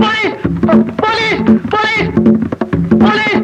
Police police police police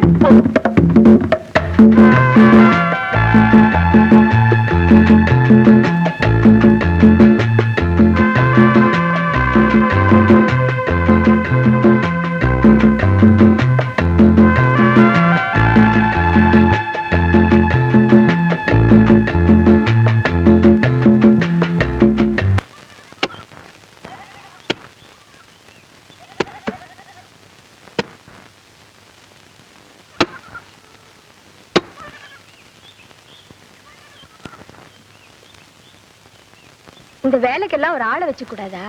இந்த வேலைக்கெல்லாம் ஒரு ஆளை வச்சு கூடாதா?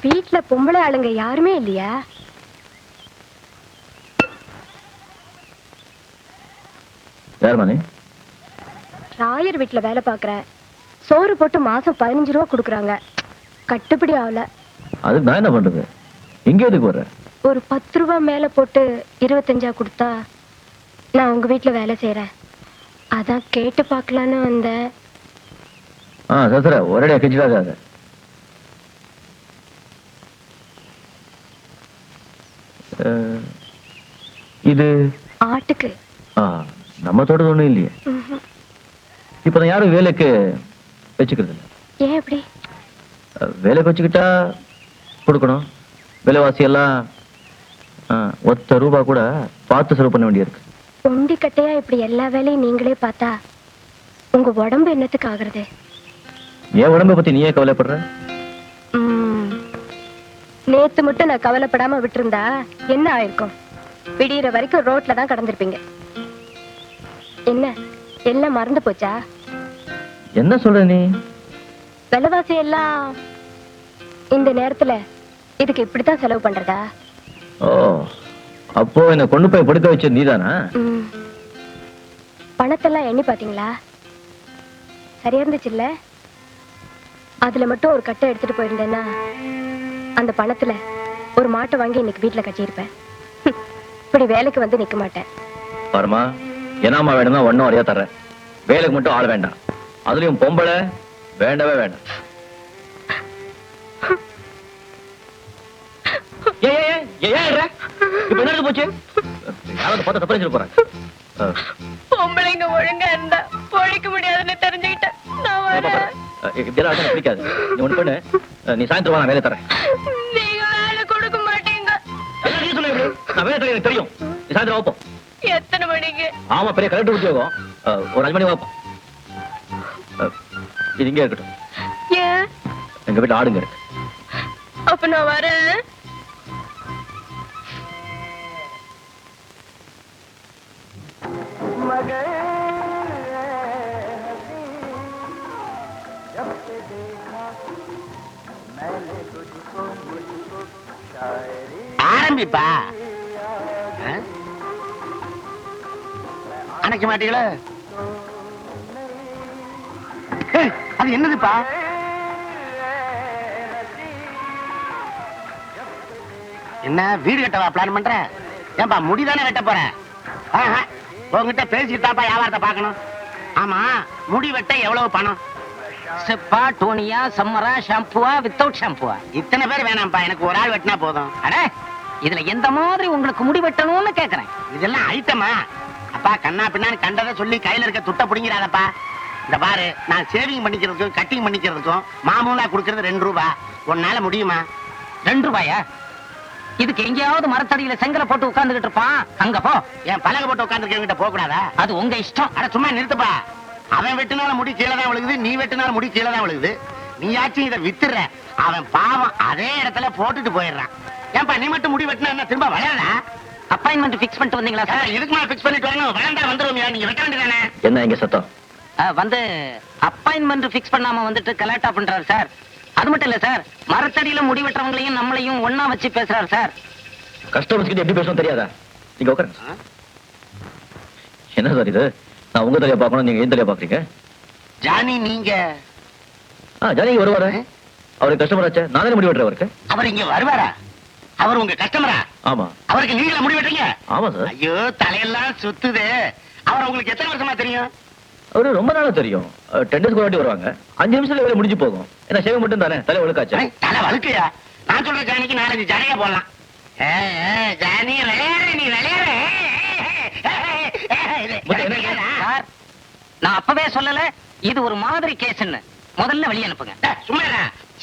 வீட்டுல பொம்பளை ஆளுங்க யாருமே இல்லையா? ராயர் வீட்டுல வேலை பாக்குற, சோறு போட்டு மாசம் 15 ரூபா கொடுக்குறாங்க. கட்டுப்படி ஆகல. அதுக்கு நான் என்ன பண்றது? எங்க எதுக்கு வர்ற? ஒரு 10 ரூபா மேல போட்டு 25 கொடுத்தா நான் உங்க வீட்டுல வேலை செய்யறேன். அதான் கேட்டு பாக்கலான்னு வந்தேன். சரி ஒரேடியா கெஞ்சிடாத. இது ஆட்டுக்கு. நம்ம தோட்டது ஒண்ணும் இல்லையே. இப்ப நான் யாரும் வேலைக்கு வச்சுக்கிறது இல்லை. ஏன் எப்படி? வேலைக்கு வச்சுக்கிட்டா கொடுக்கணும். விலைவாசி எல்லாம் ஒத்த ரூபா கூட பார்த்து செலவு பண்ண வேண்டியிருக்கு. ஒண்டி கட்டையா இப்படி எல்லா வேலையும் நீங்களே பார்த்தா உங்க உடம்பு என்னத்துக்கு ஆகுறது? என் உடம்பை பத்தி நீயே கவலைப்படுற? நேத்து மட்டும் நான் கவலைப்படாம விட்டுருந்தா என்ன ஆயிருக்கும்? விடியற வரைக்கும் ரோட்ல தான் கடந்திருப்பீங்க. என்ன எல்லாம் மறந்து போச்சா? என்ன சொல்ற நீ? விலைவாசி எல்லாம் இந்த நேரத்துல இதுக்கு இப்படித்தான் செலவு பண்றதா? ஓ, அப்போ என்ன கொண்டு போய் படுக்க வச்ச நீதானா? பணத்தெல்லாம் எண்ணி பாத்தீங்களா? சரியா இருந்துச்சு இல்ல? அதுல மட்டும் ஒரு கட்டை எடுத்துட்டு போயிருந்தேன்னா அந்த பணத்துல ஒரு மாட்டை வாங்கி இன்னைக்கு வீட்டுல கட்டியிருப்பேன். இப்படி வேலைக்கு வந்து நிக்க மாட்டேன். பாருமா, என்னாமா வேணும்னா ஒன்னும் வரையா தர்றேன். வேலைக்கு மட்டும் ஆள் வேண்டாம். அதுலயும் பொம்பளை வேண்டவே வேண்டாம். போச்சு யாராவது பார்த்து தப்பு நினைச்சிட்டு போறாங்க. பொம்பளைங்க ஒழுங்கா இருந்தா பொழைக்க முடியாதுன்னு தெரிஞ்சுக்கிட்டேன். பிடிக்காது. நீ ஒண்ணு பண்ணு, நீ சாயந்தரம் நான் வேலை தரேன். நீங்க வேலை கொடுக்க மாட்டீங்க. நான் வேலை தரேன், எனக்கு தெரியும். நீ சாயந்தரம் வைப்போம். எத்தனை மணிக்கு? ஆமா, பெரிய கரெக்ட் உத்தியோகம். ஒரு 5 மணி வைப்போம். இது இங்கே இருக்கட்டும். ஏன்? எங்க வீட்டுல ஆடுங்க இருக்கு. அப்ப நான் வரேன். ஆரம்பிப்பா. அணைக்க மாட்டீங்களா? அது என்னதுப்பா? என்ன வீடு கட்டவா பிளான் பண்ற? ஏன்பா முடிதானே வெட்ட போற? உங்ககிட்ட பேசிட்டாப்பா வியாபாரத்தை பார்க்கணும். ஆமா, முடி வெட்ட எவ்வளவு பணம்? செப்பா, டோனியா, சம்மரா, ஷாம்புவா, வித்தவுட் ஷாம்புவா? இத்தனை பேர் வேணாம்ப்பா, எனக்கு ஒரு ஆள் வெட்டினா போதும். அட, இதுல எந்த மாதிரி உங்களுக்கு முடி வெட்டணும்னு கேக்குறேன். இதெல்லாம் ஐட்டமா? அப்பா, கண்ணா பின்னான்னு கண்டதை சொல்லி கையில இருக்க துட்ட புடிங்கிறாதப்பா. இந்த பாரு, நான் சேவிங் பண்ணிக்கிறதுக்கும் கட்டிங் பண்ணிக்கிறதுக்கும் மாமூலா கொடுக்கறது 2 ரூபா. உன்னால முடியுமா? 2 ரூபாயா? இதுக்கு எங்கேயாவது மரத்தடியில செங்கலை போட்டு உட்கார்ந்துகிட்டு இருப்பான், அங்க போ. என் பலகை போட்டு உட்கார்ந்துருக்கவங்கிட்ட போக கூடாதா? அது உங்க இஷ்டம். அட சும்மா நிறுத்துப்பா. அவன் வெட்டினாலும் முடி கீழே தான் விழுகுது, நீ வெட்டினாலும் முடி கீழே தான் விழுகுது. நீயாச்சும் இதை வித்துற, அவன் பாவம் அதே இடத்துல போட்டுட்டு போயிடுறான். ஏன்பா நீ மட்டும் முடி வெட்டினா என்ன திரும்ப வளரா? அப்பாயின்மெண்ட் பிக்ஸ் பண்ணிட்டு வந்தீங்களா சார்? இதுக்கு மேல பிக்ஸ் பண்ணிட்டு வரணும். வளர்ந்தா வந்துருவோம், நீங்க வெட்ட வேண்டியதானே? என்ன இங்க சத்தம்? வந்து அப்பாயின்மெண்ட் பிக்ஸ் பண்ணாம வந்துட்டு கலாட்டா பண்றாரு சார். அது மட்டும் இல்ல சார், மரத்தடியில முடி வெட்டுறவங்களையும் நம்மளையும் ஒன்னா வச்சு பேசுறாரு சார். கஸ்டமர்ஸ் கிட்ட எப்படி பேசணும் தெரியாதா? நீங்க உட்காருங்க. என்ன சார் இது? நான் உங்க தலையை பார்க்கணும், நீங்க என் தலையை பாக்குறீங்க. ஜானி நீங்க? ஜானி வருவாரு. அவருக்கு கஸ்டமர் ஆச்சே, நானே முடி வெட்டுறவருக்கு. அவர் இங்க வருவாரா? அவர் உங்க கஸ்டமரா? ஆமா. அவருக்கு நீங்கள முடி வெட்டுறீங்க? ஆமா சார். ஐயோ தலையெல்லாம் சுத்துது. அவர் உங்களுக்கு எத்தனை வருஷமா தெரியும்? ஒரு ரொம்ப நாளா தெரியும். 10 டேஸ்க்கு ஒரு வாட்டி வருவாங்க. 5 நிமிஷத்துல வேலை முடிஞ்சு போகும். என்ன சேவை மட்டும் தானே, தலை ஒழுக்காச்சு. தலை வழுக்கையா? நான் சொல்ற ஜானிக்கு 4-5 ஜனைய போடலாம். ஜானி விளையாடுற, நீ விளையாடுற. சார், நான் அப்பவே சொல்லல இது ஒரு மாதிரி கேஸ்ன்னு. முதல்ல வெளிய அனுப்புங்க. சும்மா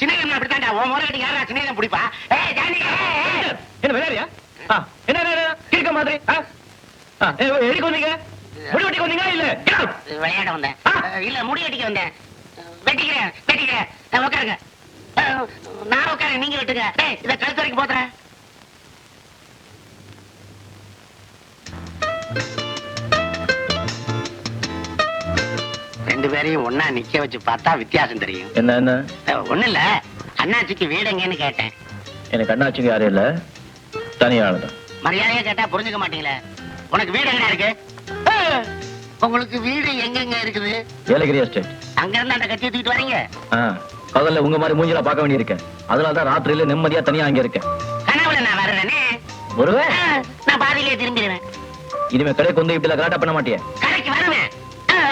சின்ன அப்படித்தாண்டா உன் முறை யாரா சின்ன பிடிப்பா? ஜானி என்ன விளையாடியா? என்ன இருக்க மாதிரி எதுக்கு வந்தீங்க? முடி வெட்டிக்கு வந்தீங்களா இல்ல? விளையாட வந்தேன். இல்ல முடி வெட்டிக்க வந்தேன். வெட்டிக்கிறேன். உட்காருங்க. நான் உட்காரு, நீங்க வெட்டுங்க. இத கழுத்து வரைக்கும் போத்துறேன். ரெண்டு பேரையும் ஒன்னா நிக்க வச்சு பார்த்தா வித்தியாசம் தெரியும். என்ன? ஒண்ணு இல்ல, அண்ணாச்சிக்கு வீடு எங்கன்னு கேட்டேன். எனக்கு அண்ணாச்சிக்கு யாரும் இல்ல, தனியாளதான். மரியாதையா கேட்டா புரிஞ்சுக்க மாட்டீங்களே. உனக்கு வீடு எங்க இருக்கு? உங்களுக்கு வீடு எங்கெங்க இருக்குது? ஏலகிரி எஸ்டேட். அங்க இருந்து அந்த கத்தியை தூக்கிட்டு வரீங்க? பகல்ல உங்க மாதிரி மூஞ்சில பார்க்க வேண்டியிருக்கேன். அதனாலதான் ராத்திரியில நிம்மதியா தனியா அங்க இருக்கேன். கனவுல நான் வர்றேனே. வருவேன். நான் பாதியிலே திரும்பிடுவேன். இனிமே கடைக்கு வந்து இப்படி கலாட்டா பண்ண மாட்டியா? கடைக்கு வருவேன்.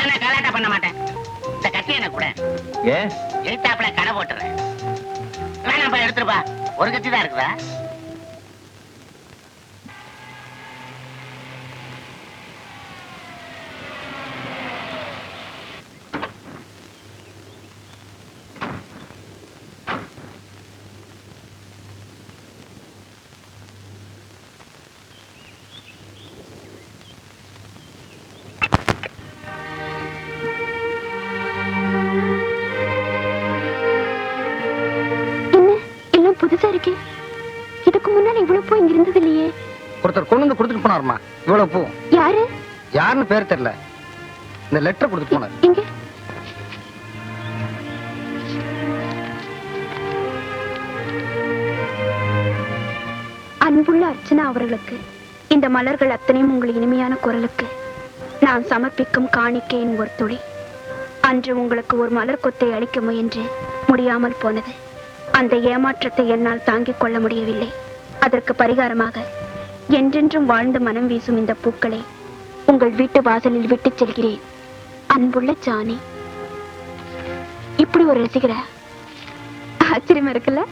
நான் கலாட்டா பண்ண மாட்டேன். இந்த கத்தி எனக்கு கூட ஏன் எழுத்தாப்புல கடை போட்டுறேன். வேணாப்பா, எடுத்துருப்பா. ஒரு கத்தி தான் இருக்குதா? புதுசா இருக்கே. இதுக்கு முன்னாடி இவ்வளவு பூ இங்க இருந்தது இல்லையே. ஒருத்தர் கொண்டு வந்து கொடுத்துட்டு போனாருமா இவ்வளவு பூ. யாரு? யாருன்னு பேர் தெரியல. இந்த லெட்டர் கொடுத்துட்டு போனார். இங்க அன்புள்ள அர்ச்சனா அவர்களுக்கு இந்த மலர்கள் அத்தனையும் உங்கள் இனிமையான குரலுக்கு நான் சமர்ப்பிக்கும் காணிக்கையின் ஒரு துளி. அன்று உங்களுக்கு ஒரு மலர் கொத்தை அளிக்க முயன்று முடியாமல் போனது. அந்த ஏமாற்றத்தை என்னால் தாங்கிக் கொள்ள முடியவில்லை. அதற்கு பரிகாரமாக என்றென்றும் வாழ்ந்து மனம் வீசும் இந்த பூக்களை உங்கள் வீட்டு வாசலில் விட்டுச் செல்கிறேன். அன்புள்ள ஜானி. இப்படி ஒரு ரசிகரா? ஆச்சரியமா இருக்குல்ல?